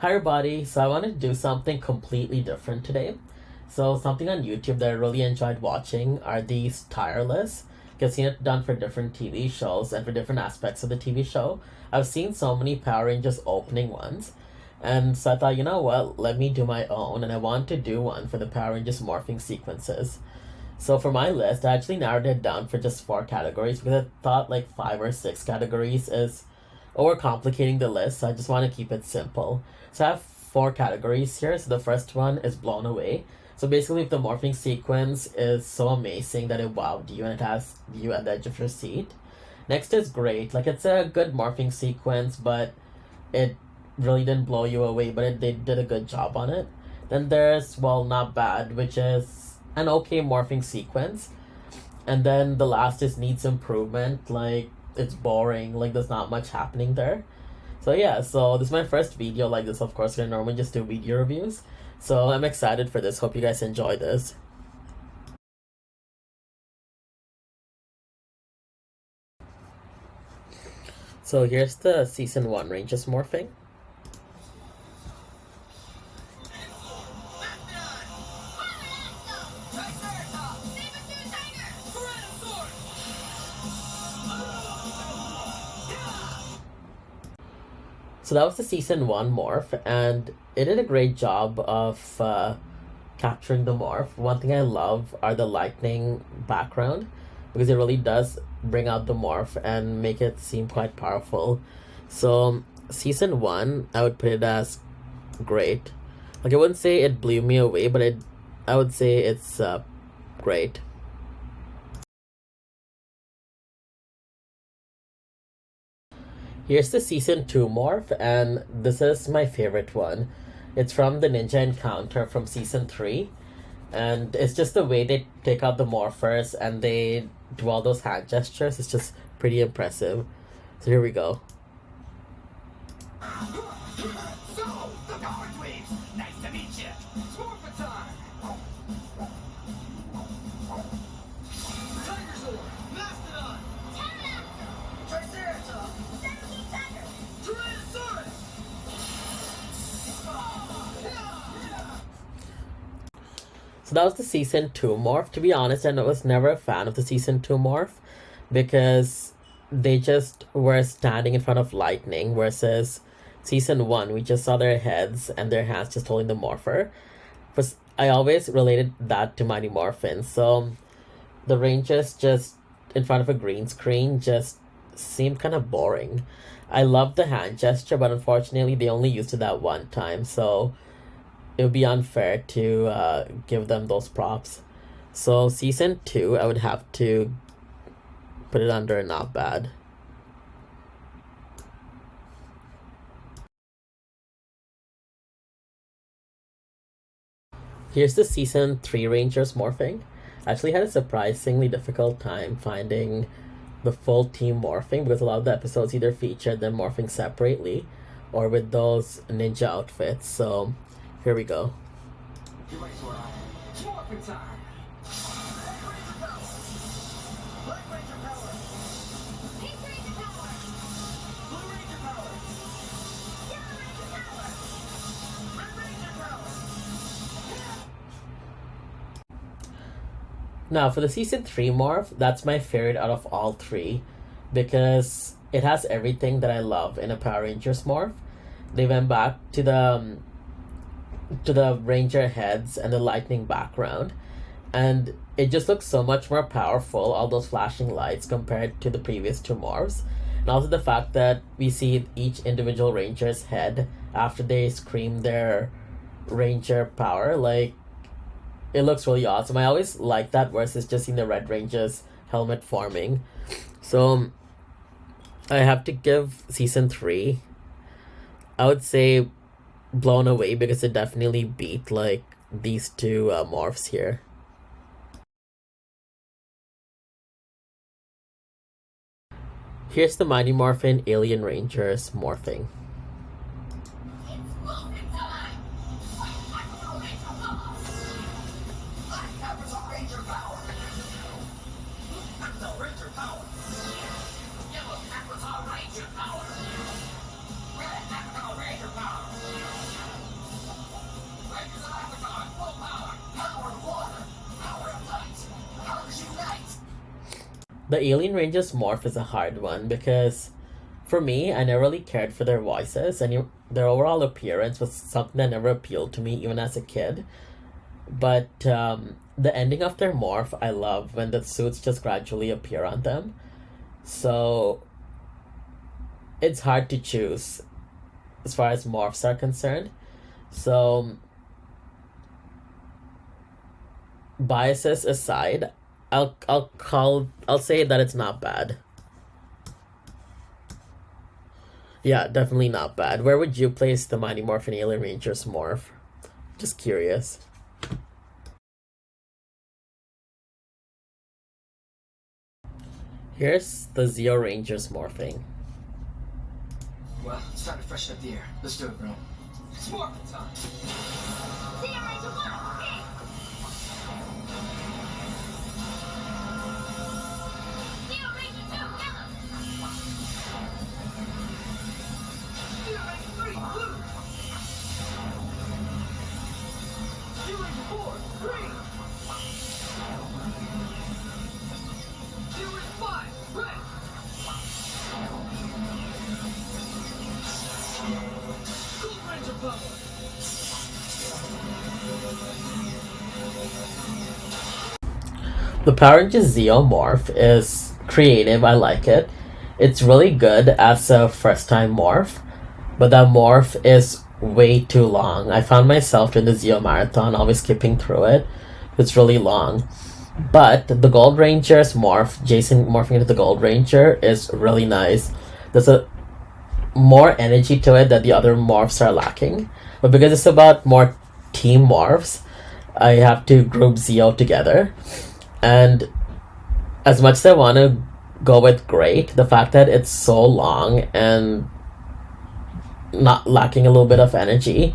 Hi everybody, so I wanted to do something completely different today. So something on YouTube that I really enjoyed watching are these tire lists. I've seen it done for different TV shows and for different aspects of the TV show. I've seen so many Power Rangers opening ones. And so I thought, you know what, let me do my own, and I want to do one for the Power Rangers morphing sequences. So for my list, I actually narrowed it down for just 4 categories because I thought like 5 or 6 categories is overcomplicating the list, so I just want to keep it simple. So I have 4 categories here. So the first one is blown away. So basically, if the morphing sequence is so amazing that it wowed you and it has you at the edge of your seat. Next is great. Like, it's a good morphing sequence, but it really didn't blow you away, but they did a good job on it. Then there's, well, not bad, which is an okay morphing sequence. And then the last is needs improvement. Like, it's boring, like there's not much happening there. So yeah, so this is my first video like this. Of course, I normally just do video reviews, so I'm excited for this. Hope you guys enjoy this. So here's the season 1 Rangers morphing. So that was the season 1 morph, and it did a great job of capturing the morph. One thing I love are the lightning background, because it really does bring out the morph and make it seem quite powerful. So season 1, I would put it as great. Like, I wouldn't say it blew me away, but I would say it's great. Here's the season 2 morph, and this is my favorite one. It's from the Ninja Encounter from season 3, and it's just the way they take out the morphers and they do all those hand gestures. It's just pretty impressive. So here we go. So, the Power Twins! Nice to meet you! It's morphin' time! Tiger Sword! Mastodon! Pterodactyl! Triceratops! 17 Tiger! Tyrannosaurus! So that was the season 2 morph. To be honest, I was never a fan of the season 2 morph because they just were standing in front of lightning, versus season 1, we just saw their heads and their hands just holding the morpher. I always related that to Mighty Morphin. So the Rangers just in front of a green screen just seemed kind of boring. I loved the hand gesture, but unfortunately they only used it that one time, so it would be unfair to give them those props. So season 2, I would have to put it under not bad. Here's the season 3 Rangers morphing. I actually had a surprisingly difficult time finding the full team morphing because a lot of the episodes either featured them morphing separately or with those ninja outfits. So here we go. Get ready for it. It's morphin' time! Black Ranger power! Pink Ranger power! Blue Ranger power! Yellow Ranger power! Red Ranger power! Now for the season 3 morph, that's my favorite out of all 3 because it has everything that I love in a Power Rangers morph. They went back to the Ranger heads and the lightning background, and it just looks so much more powerful, all those flashing lights, compared to the previous 2 morphs. And also the fact that we see each individual Ranger's head after they scream their Ranger power, like, it looks really awesome. I always like that versus just seeing the Red Ranger's helmet forming. So I have to give season 3, I would say, blown away, because it definitely beat like these 2 morphs here. Here's the Mighty Morphin Alien Rangers morphing. The Alien Rangers morph is a hard one because for me, I never really cared for their voices, and their overall appearance was something that never appealed to me even as a kid. But the ending of their morph, I love when the suits just gradually appear on them. So it's hard to choose as far as morphs are concerned. So biases aside, I'll say that it's not bad. Yeah, definitely not bad. Where would you place the Mighty Morphin Alien Rangers morph? Just curious. Here's the Zeo Rangers morphing. Well, it's time to freshen up the air. Let's do it, bro. It's morphin' time. Zeo Ranger 1, okay. Zeo Ranger 2, yellow. Zeo Ranger 3, blue. Zeo Ranger 4, green. Zeo Ranger 5, red. Gold Ranger power. The Power Rangers Zeo morph is creative, I like it. It's really good as a first time morph, but that morph is way too long. I found myself doing the Zeo marathon, always skipping through it. It's really long. But the Gold Ranger's morph, Jason morphing into the Gold Ranger, is really nice. There's a more energy to it that the other morphs are lacking. But because it's about more team morphs, I have to group Zeo together. And as much as I want to go with great, the fact that it's so long and not lacking a little bit of energy,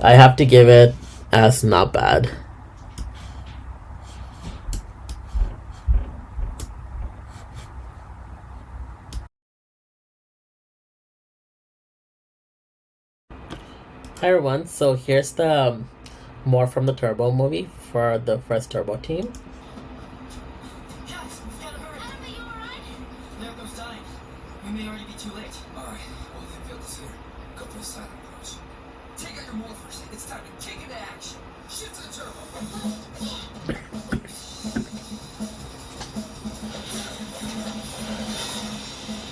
I have to give it as not bad. Hi everyone, so here's the more from the Turbo movie for the first Turbo team. Guys, we've gotta hurry. Adam, are you alright? There goes dying. We may already be too late. Alright, all the field is here. Go for a silent approach. Take out your morphers. It's time to kick into action. Shift to the turbo.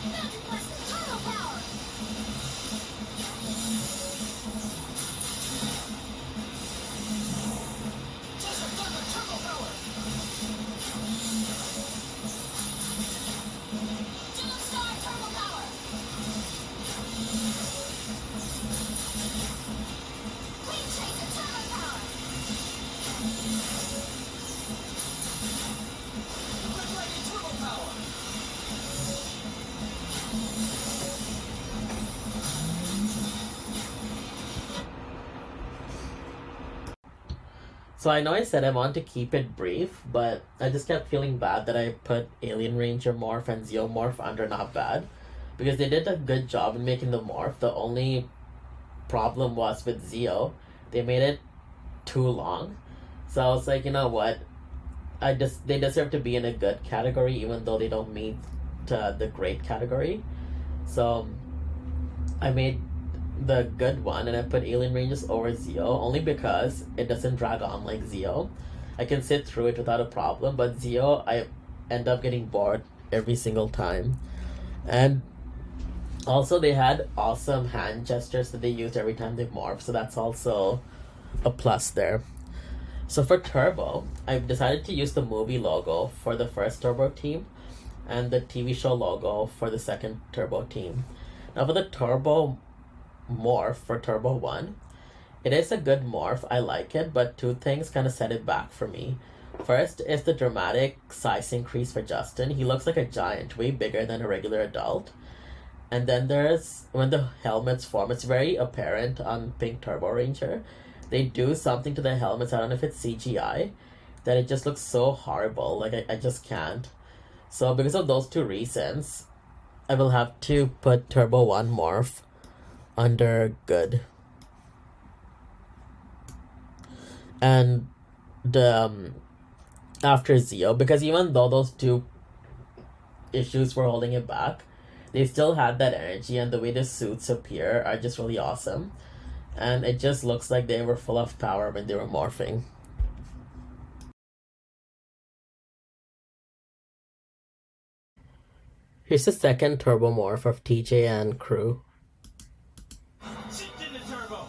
Mountain Blast turbo power. Desert Thunder turbo power. Dual Star turbo power. Queen Chaser turbo power. Red Dragon turbo power. So I know I said I want to keep it brief, but I just kept feeling bad that I put Alien Ranger Morph and Zeo Morph under not bad. Because they did a good job in making the morph. The only problem was with Zeo. They made it too long. So I was like, you know what? They deserve to be in a good category even though they don't meet the great category. So I made the good one and I put Alien Rangers over Zeo only because it doesn't drag on like Zeo. I can sit through it without a problem, but Zeo I end up getting bored every single time. And also they had awesome hand gestures that they used every time they morph, so that's also a plus there. So for Turbo, I've decided to use the movie logo for the first Turbo team and the TV show logo for the second Turbo team. Now for the Turbo morph for Turbo 1, it is a good morph, I like it, but two things kind of set it back for me. First is the dramatic size increase for Justin. He looks like a giant, way bigger than a regular adult. And then there's when the helmets form, it's very apparent on Pink Turbo Ranger. They do something to the helmets, I don't know if it's CGI, that it just looks so horrible. Like I just can't. So because of those two reasons, I will have to put Turbo 1 morph under good. And the after Zeo, because even though those two issues were holding it back, they still had that energy, and the way the suits appear are just really awesome. And it just looks like they were full of power when they were morphing. Here's the second turbo morph of TJ and crew. Shift into turbo.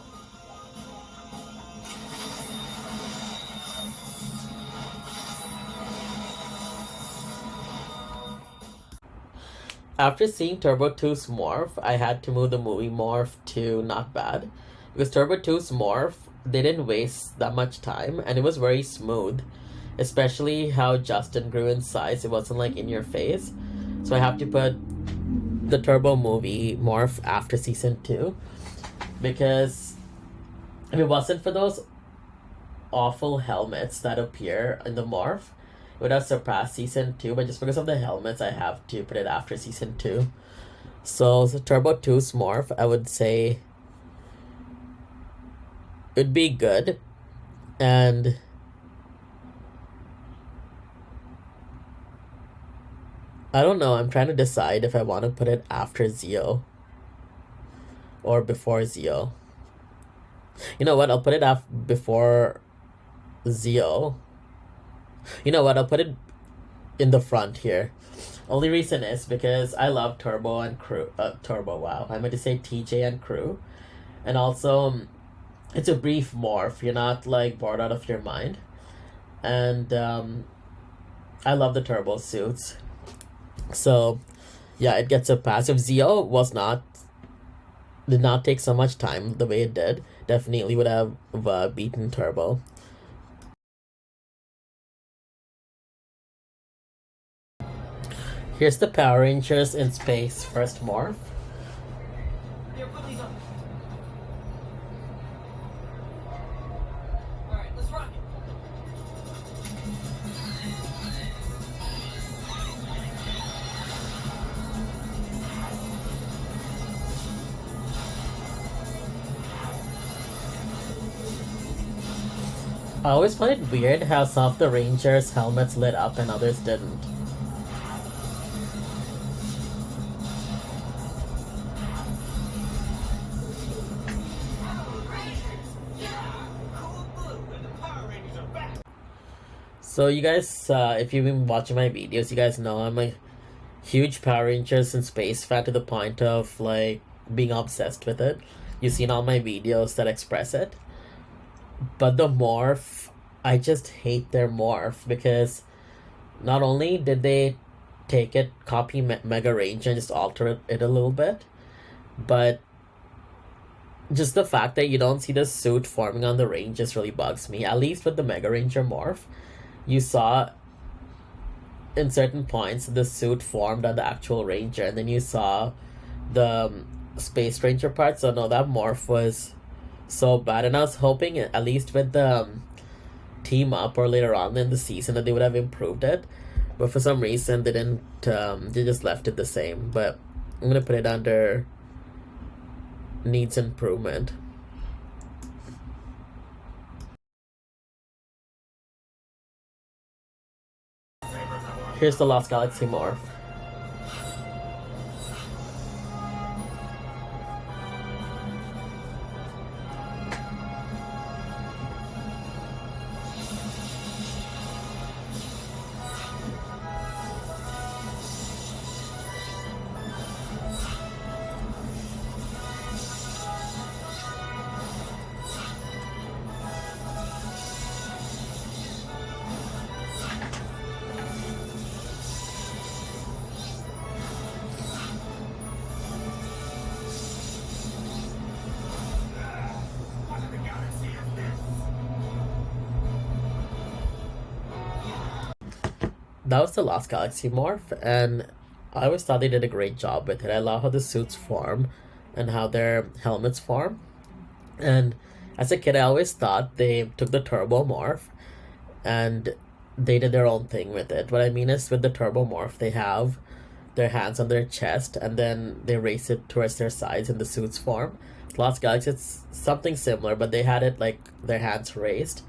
After seeing Turbo 2's morph, I had to move the movie morph to not bad. Because Turbo 2's morph, they didn't waste that much time, and it was very smooth. Especially how Justin grew in size, it wasn't like in your face. So I have to put the Turbo movie morph after season 2. Because if it wasn't for those awful helmets that appear in the morph, it would have surpassed season 2, but just because of the helmets, I have to put it after season 2. So the Turbo 2's morph, I would say it would be good. And I don't know, I'm trying to decide if I want to put it after Zeo or before Zeo. You know what, I'll put it before Zeo. You know what, I'll put it in the front here. Only reason is because I love Turbo and Crew. Turbo, wow. I meant to say TJ and Crew. And also, it's a brief morph. You're not, like, bored out of your mind. And, I love the Turbo suits. So, yeah, it gets a pass. If Zeo did not take so much time the way it did, definitely would have beaten Turbo. Here's the Power Rangers in space first morph. Here, put these on. Alright, let's rock it. I always find it weird how some of the Rangers' helmets lit up and others didn't. Cool blue, and the Power Rangers are back. So you guys, if you've been watching my videos, you guys know I'm a huge Power Rangers in space fan to the point of, like, being obsessed with it. You've seen all my videos that express it. But the morph, I just hate their morph because not only did they copy Mega Ranger and just alter it a little bit, but just the fact that you don't see the suit forming on the Rangers really bugs me. At least with the Mega Ranger morph, you saw in certain points the suit formed on the actual Ranger, and then you saw the Space Ranger part. So no, that morph was so bad, and I was hoping at least with the team up or later on in the season that they would have improved it, but for some reason they didn't. They just left it the same. But I'm gonna put it under needs improvement. Here's the Lost Galaxy morph. What in the galaxy is this? That was the Lost Galaxy morph, and I always thought they did a great job with it. I love how the suits form and how their helmets form. And as a kid, I always thought they took the Turbo morph and they did their own thing with it. What I mean is, with the Turbo morph, they have their hands on their chest and then they race it towards their sides in the suits form. Lost Galaxy, it's something similar, but they had it like their hands raised.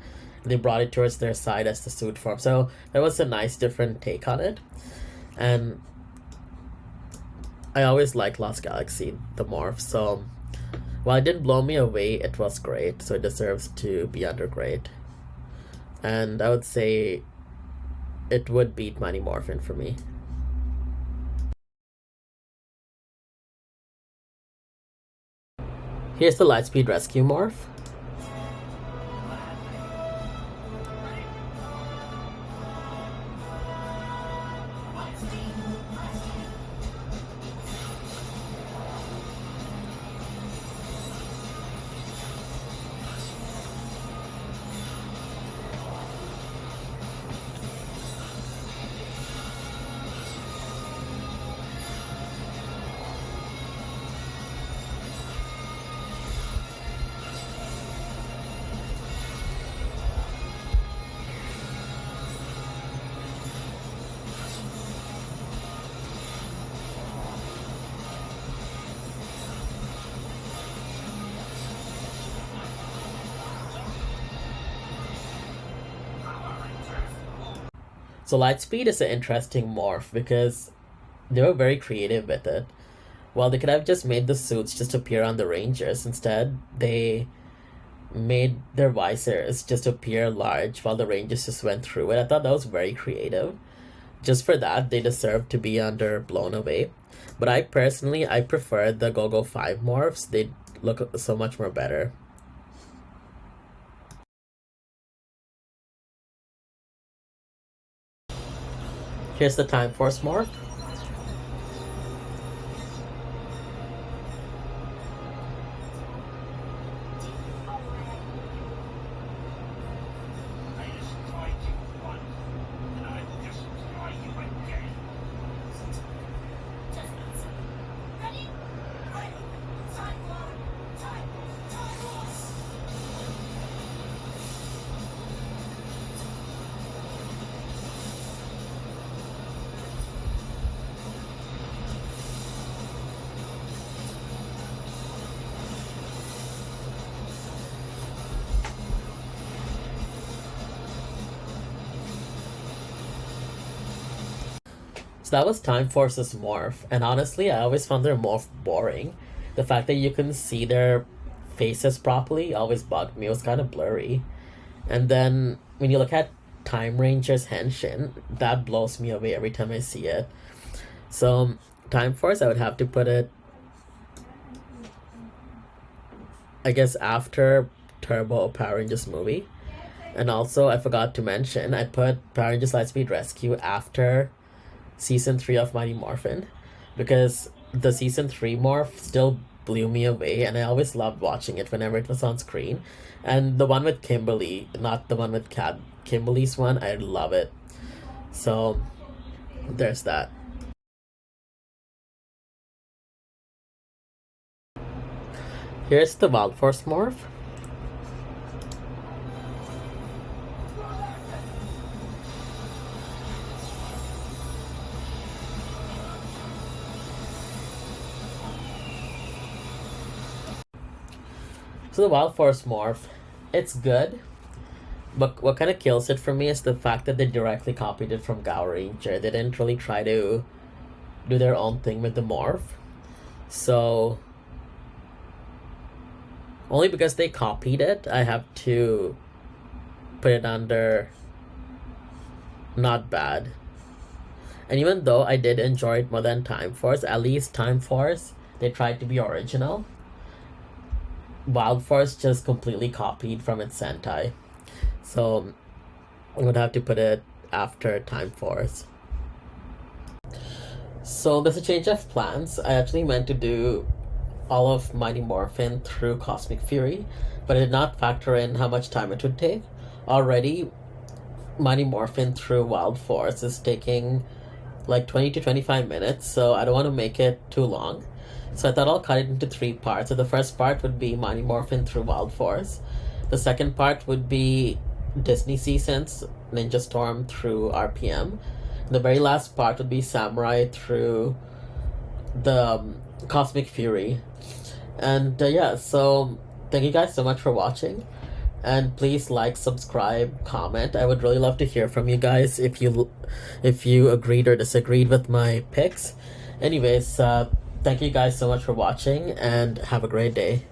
They brought it towards their side as the suit form. So that was a nice different take on it. And I always liked Lost Galaxy, the morph, so while it didn't blow me away, it was great, so it deserves to be under great. And I would say it would beat Mighty Morphin for me. Here's the Lightspeed Rescue Morph. So Lightspeed is an interesting morph because they were very creative with it. While they could have just made the suits just appear on the Rangers, instead they made their visors just appear large while the Rangers just went through it. I thought that was very creative. Just for that, they deserve to be under Blown Away. But I personally prefer the Go-Go 5 morphs. They look so much more better. Here's the Time Force morph. So that was Time Force's morph, and honestly, I always found their morph boring. The fact that you couldn't see their faces properly always bugged me. It was kind of blurry. And then when you look at Time Ranger's Henshin, that blows me away every time I see it. So Time Force, I would have to put it, I guess, after Turbo Power Rangers movie. And also, I forgot to mention, I put Power Rangers Lightspeed Rescue after Season 3 of Mighty Morphin, because the Season 3 morph still blew me away, and I always loved watching it whenever it was on screen. And the one with Kimberly, not the one with Cat, Kimberly's one, I love it. So there's that. Here's the Wild Force morph. So the Wild Force morph, it's good, but what kind of kills it for me is the fact that they directly copied it from Power Ranger. They didn't really try to do their own thing with the morph. So only because they copied it, I have to put it under not bad. And even though I did enjoy it more than Time Force, at least Time Force, they tried to be original. Wild Force just completely copied from its Sentai. So I would have to put it after Time Force. So there's a change of plans. I actually meant to do all of Mighty Morphin through Cosmic Fury, but I did not factor in how much time it would take. Already, Mighty Morphin through Wild Force is taking like 20 to 25 minutes, so I don't want to make it too long. So I thought I'll cut it into 3 parts. So the first part would be Mighty Morphin through Wild Force. The second part would be Disney Seasons, Ninja Storm through RPM. The very last part would be Samurai through the Cosmic Fury. And yeah, so thank you guys so much for watching. And please like, subscribe, comment. I would really love to hear from you guys if you agreed or disagreed with my picks. Anyways, thank you guys so much for watching, and have a great day.